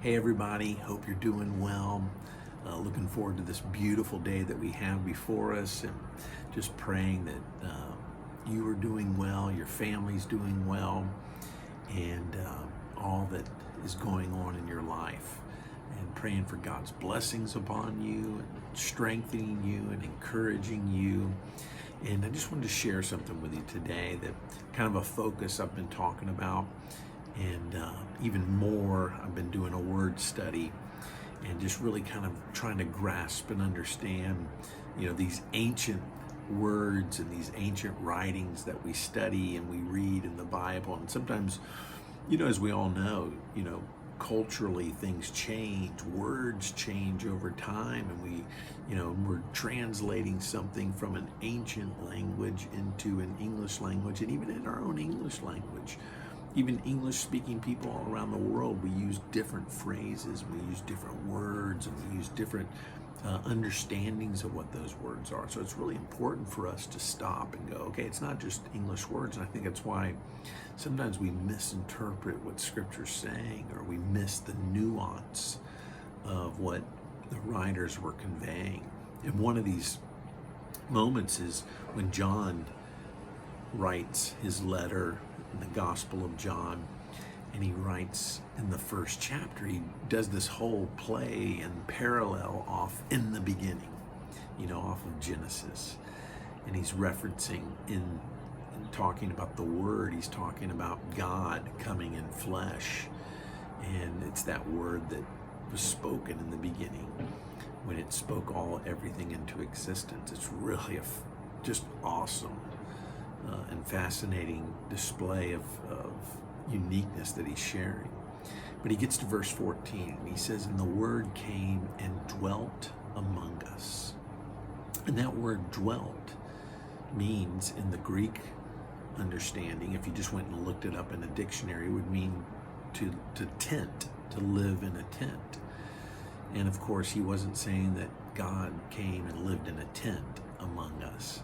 Hey everybody, hope you're doing well. Looking forward to this beautiful day that we have before us, and just praying that you are doing well, your family's doing well, and all that is going on in your life. And praying for God's blessings upon you, and strengthening you, and encouraging you. And I just wanted to share something with you today that kind of a focus I've been talking about. And even more, I've been doing a word study and just really kind of trying to grasp and understand, these ancient words and these ancient writings that we study and we read in the Bible. And sometimes, as we all know, culturally things change, words change over time, and we're translating something from an ancient language into an English language, and even in our own English language. Even English-speaking people all around the world, we use different phrases, we use different words, and we use different understandings of what those words are. So it's really important for us to stop and go, okay, it's not just English words. And I think that's why sometimes we misinterpret what Scripture's saying, or we miss the nuance of what the writers were conveying. And one of these moments is when John writes his letter in the Gospel of John, and he writes in the first chapter, he does this whole play and parallel off in the beginning, off of Genesis. And he's referencing in talking about the Word, he's talking about God coming in flesh. And it's that word that was spoken in the beginning when it spoke everything into existence. It's really just awesome and fascinating display of uniqueness that he's sharing. But he gets to verse 14 and he says, "And the Word came and dwelt among us." And that word dwelt means, in the Greek understanding, if you just went and looked it up in a dictionary, it would mean to tent, to live in a tent. And of course, he wasn't saying that God came and lived in a tent among us.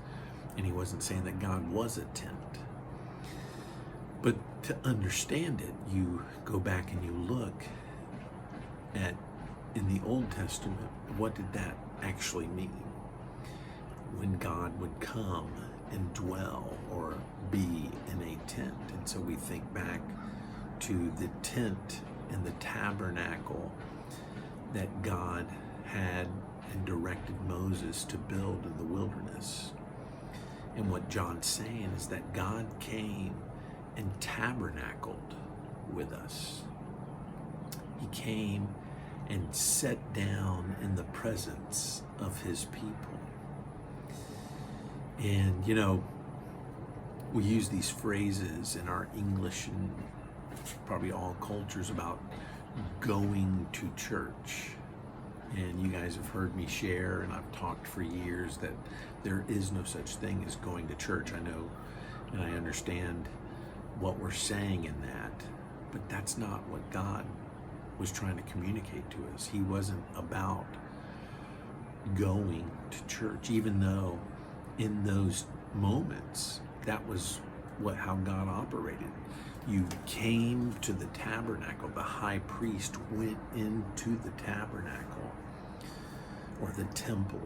And he wasn't saying that God was a tent. But to understand it, you go back and you look at, in the Old Testament, what did that actually mean? When God would come and dwell or be in a tent. And so we think back to the tent and the tabernacle that God had and directed Moses to build in the wilderness. And what John's saying is that God came and tabernacled with us. He came and sat down in the presence of his people. And, we use these phrases in our English and probably all cultures about going to church. And you guys have heard me share, and I've talked for years, that there is no such thing as going to church. I know and I understand what we're saying in that, but that's not what God was trying to communicate to us. He wasn't about going to church, even though in those moments, that was how God operated. You came to the tabernacle. The high priest went into the tabernacle, or the temple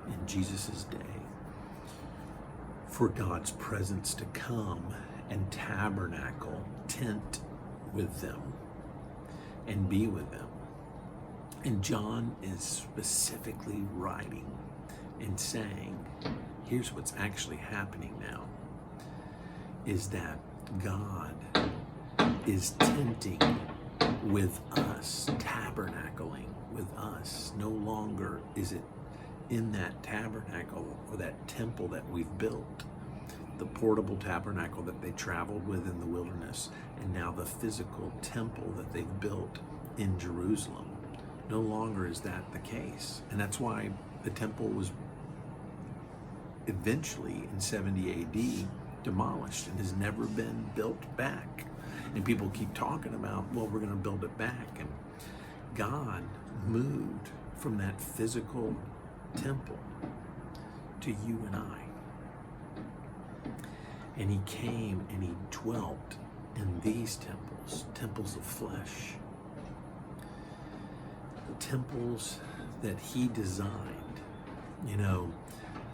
in Jesus' day, for God's presence to come and tabernacle, tent with them, and be with them. And John is specifically writing and saying, here's what's actually happening now, is that God is tenting with us, tabernacling with us. No longer is it in that tabernacle or that temple that we've built, the portable tabernacle that they traveled with in the wilderness, and now the physical temple that they've built in Jerusalem. No longer is that the case. And that's why the temple was eventually in 70 AD demolished and has never been built back. And people keep talking about, well, we're going to build it back. And God moved from that physical temple to you and I. And he came and he dwelt in these temples, temples of flesh. temples that he designed. You know,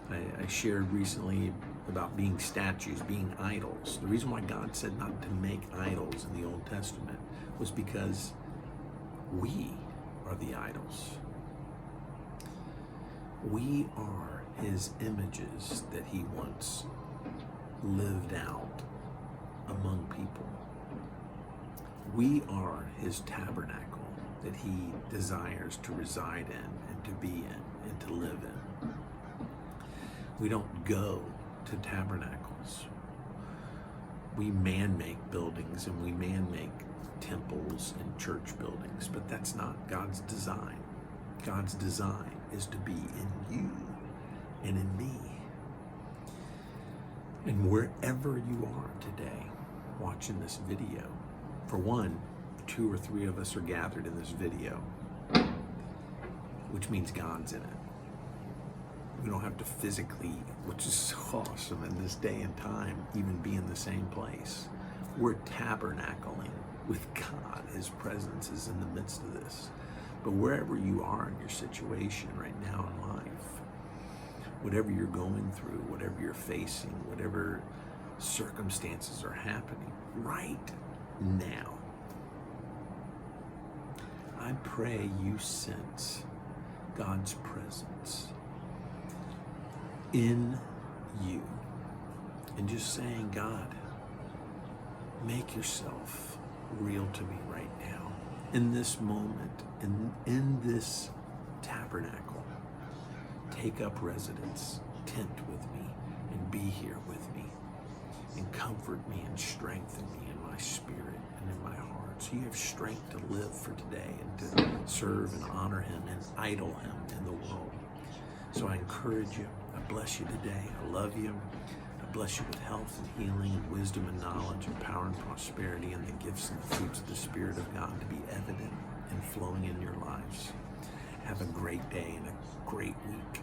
I shared recently about being statues, being idols. The reason why God said not to make idols in the Old Testament was because we are the idols. We are his images that he once lived out among people. We are his tabernacle that he desires to reside in and to be in and to live in. We don't go to tabernacles. We man-make buildings and we man-make temples and church buildings, but that's not God's design. God's design is to be in you and in me. And wherever you are today watching this video, for one, 2 or 3 of us are gathered in this video, which means God's in it. We don't have to physically, which is so awesome in this day and time, even be in the same place. We're tabernacling with God. His presence is in the midst of this. But wherever you are in your situation right now in life, whatever you're going through, whatever you're facing, whatever circumstances are happening right now, I pray you sense God's presence in you. And just saying, God, make yourself real to me right now. In this moment, in this tabernacle, take up residence, tent with me, and be here with me, and comfort me and strengthen me in my spirit and in my heart. So you have strength to live for today and to serve and honor him and idol him in the world. So I encourage you. I bless you today. I love you. I bless you with health and healing and wisdom and knowledge and power and prosperity and the gifts and the fruits of the Spirit of God to be evident and flowing in your lives. Have a great day and a great week.